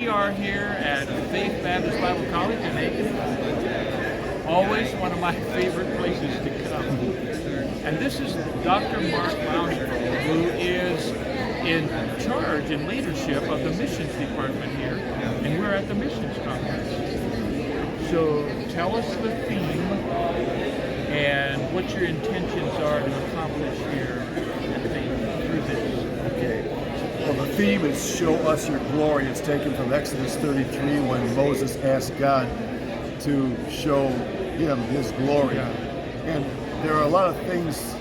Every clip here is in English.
We are here at Faith Baptist Bible College in Aiken. Always one of my favorite places to come. And this is Dr. Mark Lounsbrough, who is in charge and leadership of the missions department here, and we're at the missions conference. So tell us the theme and what your intentions are to accomplish here at Faith through this. Okay. Well, the theme is Show Us Your Glory. It's taken from Exodus 33 when Moses asked God to show him his glory. And there are a lot of things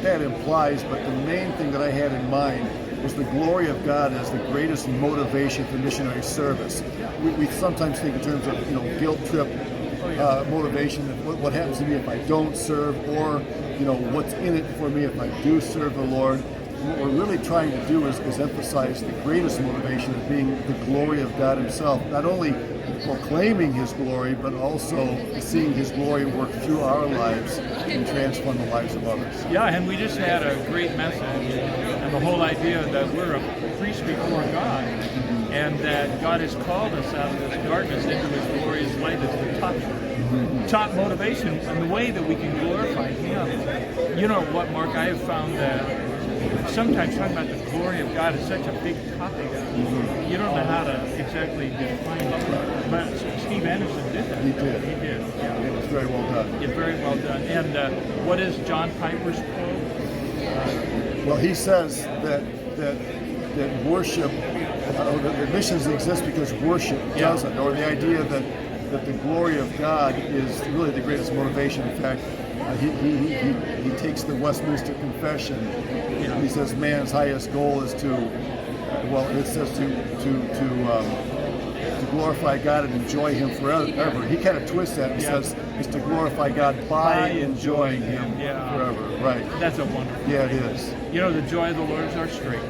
that implies, but the main thing that I had in mind was the glory of God as the greatest motivation for missionary service. We sometimes think in terms of guilt trip motivation, what happens to me if I don't serve, or what's in it for me if I do serve the Lord. What we're really trying to do is emphasize the greatest motivation of being the glory of God himself, not only proclaiming his glory, but also seeing his glory work through our lives and transform the lives of others. Yeah, and we just had a great message, and the whole idea that we're a priest before God, and that God has called us out of this darkness into his glorious light is the top motivation, and the way that we can glorify him. You know what, Mark, I have found that sometimes talking about the glory of God is such a big topic. You don't know how to exactly define it. But Steve Anderson did that. He did. He did. Yeah. It was very well done. Yeah, very well done. And what is John Piper's quote? Well, he says that worship, that missions exist because worship doesn't, or the idea that the glory of God is really the greatest motivation. In fact, he takes the Westminster Confession. He says man's highest goal is to glorify God and enjoy him forever. He kind of twists that and says it's to glorify God by enjoying him forever. Right. That's a wonderful. Yeah, it is. The joy of the Lord is our strength.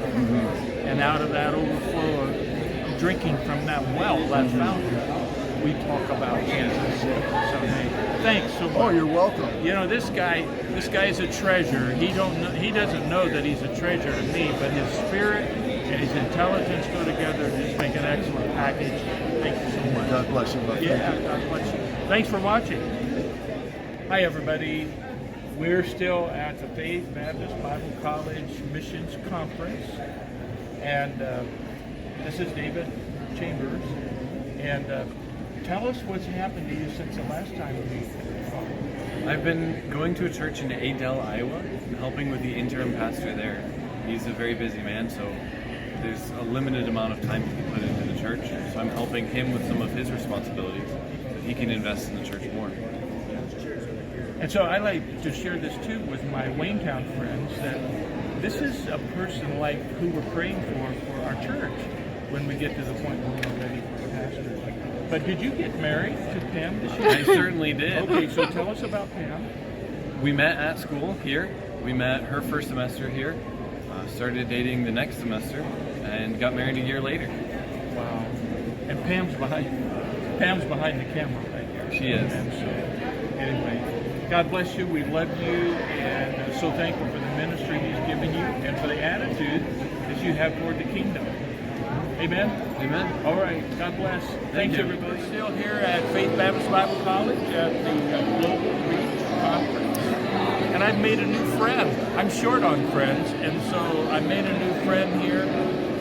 And out of that overflow of drinking from that well, that fountain, we talk about Jesus. So hey, thanks so much. Oh, you're welcome. This guy is a treasure. He doesn't know that he's a treasure to me, but his spirit and his intelligence go together to just make an excellent package. Thank you so much. God bless you, buddy. Yeah, God bless you. Thanks for watching. Hi, everybody. We're still at the Faith Baptist Bible College Missions Conference, and this is David Chambers. And tell us what's happened to you since the last time we talked. I've been going to a church in Adel, Iowa, and helping with the interim pastor there. He's a very busy man, so there's a limited amount of time he can put into the church. So I'm helping him with some of his responsibilities so that he can invest in the church more. And so I like to share this too with my Waynetown friends, that this is a person like who we're praying for our church when we get to the point where we're ready for a pastor. But did you get married to Pam this year? I certainly did. Okay, so tell us about Pam. We met at school here. We met her first semester here, started dating the next semester, and got married a year later. Wow. And Pam's behind the camera right here. She is. And so, anyway, God bless you. We love you, and so thankful for the ministry he's given you and for the attitude that you have toward the kingdom. Amen? Amen. All right. God bless. Thanks, you. everybody. Still here at Faith Baptist Bible College at the Global Reach Conference. And I've made a new friend. I'm short on friends, and so I made a new friend here,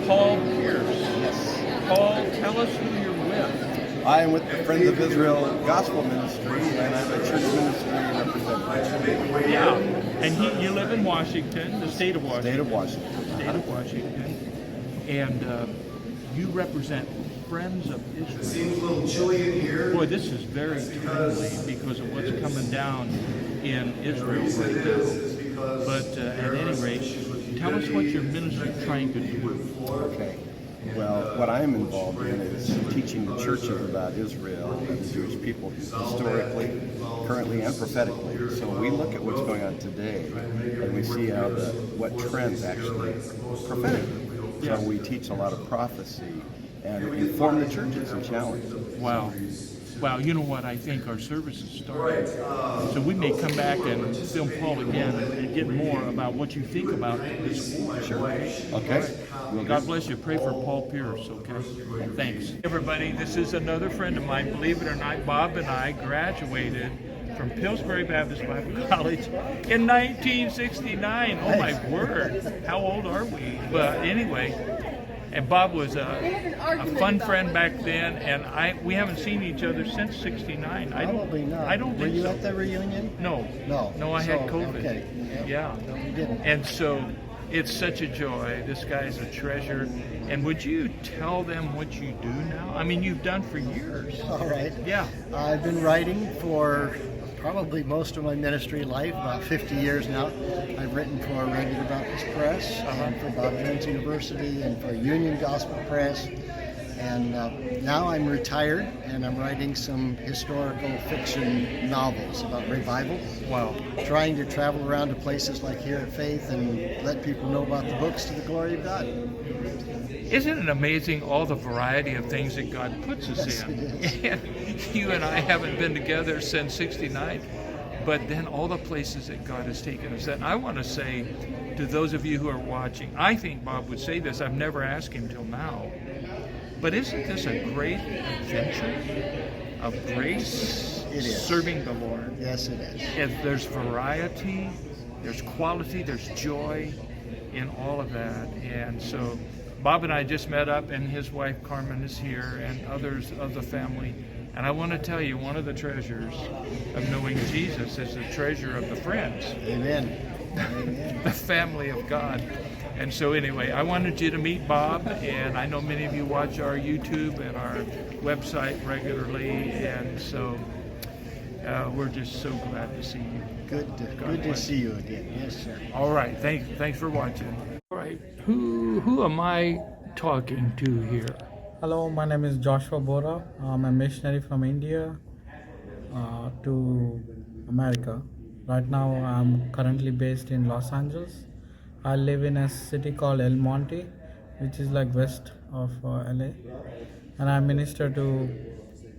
Paul Pierce. Yes. Paul, tell us who you're with. I am with the Friends of Israel Gospel Ministry, and I'm a church ministry representative. Yeah. And you live in Washington, the state of Washington. State of Washington. State of Washington. And you represent Friends of Israel. It seems a little chilly in here. Boy, this is very timely because of what's coming down in Israel right now. But at any rate, tell us what your ministry is trying to do. Okay. Well, what I'm involved in is teaching the churches about Israel and the Jewish people historically, currently, and prophetically. So we look at what's going on today, and we see how what trends actually prophetically. So we teach a lot of prophecy and inform the churches and challenge them. Wow. Well, you know what? I think our service is starting. So we may come back and film Paul again and get more about what you think about this war. Sure. Okay. Will God do. bless you. Pray for Paul Pierce, okay? Thanks. Everybody, this is another friend of mine. Believe it or not, Bob and I graduated from Pillsbury Baptist Bible College in 1969. Oh my word. How old are we? But anyway, and Bob was a fun friend back then, and we haven't seen each other since '69. Probably not. I don't Were think you so. at the reunion? No. No. I had So, COVID. okay. Yeah. No, you didn't. And so it's such a joy. This guy's a treasure. And would you tell them what you do now? I mean, you've done for years. All right. Yeah. I've been writing for probably most of my ministry life, about 50 years now. I've written for Regular Baptist Press, and for Bob Jones University, and for Union Gospel Press. And now I'm retired, and I'm writing some historical fiction novels about revival. Wow. Trying to travel around to places like here at Faith and let people know about the books to the glory of God. Isn't it amazing all the variety of things that God puts us Yes, in? it is. And you and I haven't been together since '69, but then all the places that God has taken us. And I want to say to those of you who are watching, I think Bob would say this. I've never asked him till now. But isn't this a great adventure of grace? It is. Serving the Lord. Yes, it is. And there's variety, there's quality, there's joy in all of that. And so Bob and I just met up, and his wife Carmen is here, and others of the family. And I want to tell you, one of the treasures of knowing Jesus is the treasure of the friends, Amen. Amen. the family of God. And so anyway, I wanted you to meet Bob, and I know many of you watch our YouTube and our website regularly, and so we're just so glad to see you. Good to see you again. Yes, sir. All right, thanks for watching. All right, who am I talking to here? Hello, my name is Joshua Bora. I'm a missionary from India to America. Right now, I'm currently based in Los Angeles. I live in a city called El Monte, which is like west of LA, and I minister to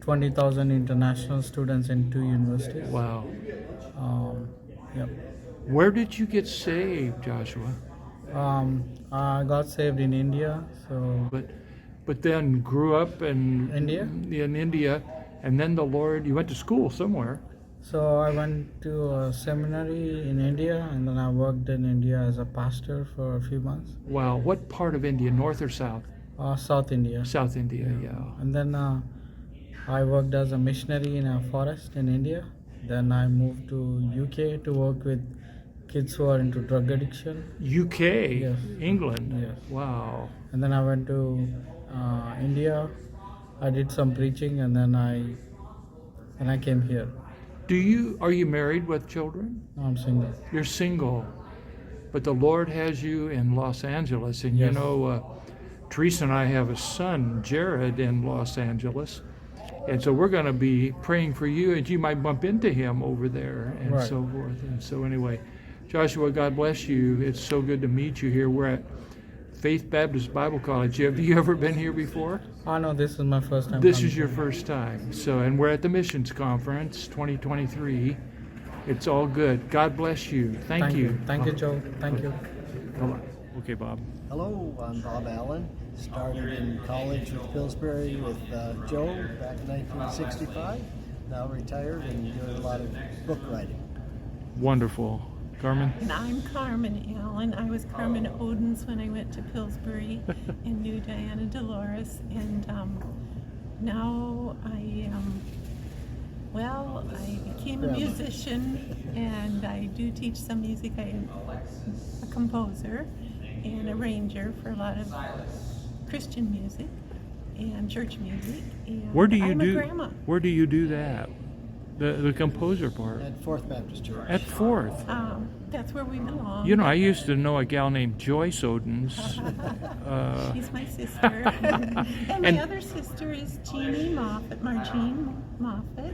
20,000 international students in 2 universities. Wow. Yep. Where did you get saved, Joshua? I got saved in India, so But then grew up in India? In India, and then the Lord. You went to school somewhere. So I went to a seminary in India, and then I worked in India as a pastor for a few months. Wow. What part of India? North or south? South India. South India. Yeah. And then I worked as a missionary in a forest in India. Then I moved to UK to work with kids who are into drug addiction. UK. Yes. England. Yes. Wow. And then I went to India. I did some preaching, and then I came here. Are you married with children? Now I'm single. You're single, but the Lord has you in Los Angeles, and you Yes. know, Teresa and I have a son, Jared, in Los Angeles, and so we're going to be praying for you, and you might bump into him over there, and Right. so forth. And so anyway, Joshua, God bless you. It's so good to meet you here. We're at Faith Baptist Bible College. Have you ever been here before? Oh no, this is my first time. This coming is your here. first time. So, and we're at the Missions Conference 2023. It's all good. God bless you. Thank you. Thank you, Joe. Thank you. Hold on. Okay, Bob. Hello, I'm Bob Allen. Started in college with Pillsbury with Joe back in 1965. Now retired and doing a lot of book writing. Wonderful. Carmen? And I'm Carmen Allen. I was Carmen Odens when I went to Pillsbury and knew Diana Dolores. And now I became a musician, and I do teach some music. I am a composer and arranger for a lot of Christian music and church music. And Where do you I'm do? a grandma. Where do you do that? The composer part. At Fourth Baptist Church. At Fourth. That's where we belong. You know, I used to know a gal named Joyce Odens. She's my sister. And my other sister is Jeannie Moffat, Margene Moffat.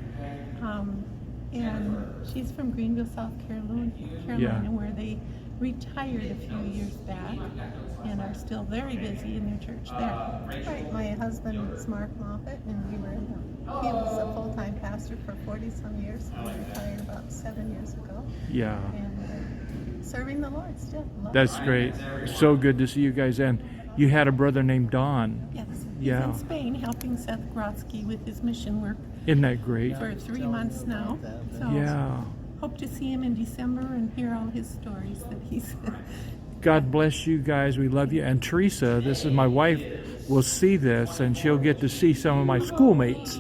And she's from Greenville, South Carolina, Yeah. where they retired a few years back and are still very busy in their church there. Right, my husband is Mark Moffat, and he was a full-time pastor for 40-some years. He retired about 7 years ago. Yeah. And serving the Lord still. That's great. So good to see you guys. And you had a brother named Don. Yes, he's Yeah. in Spain helping Seth Grotsky with his mission work Isn't that great? for 3 months now. So Yeah. hope to see him in December and hear all his stories that he's. God bless you guys. We love you. And Teresa, this is my wife, will see this, and she'll get to see some of my schoolmates.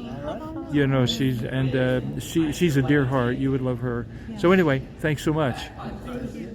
You know, she's a dear heart. You would love her. So anyway, thanks so much. Thank you.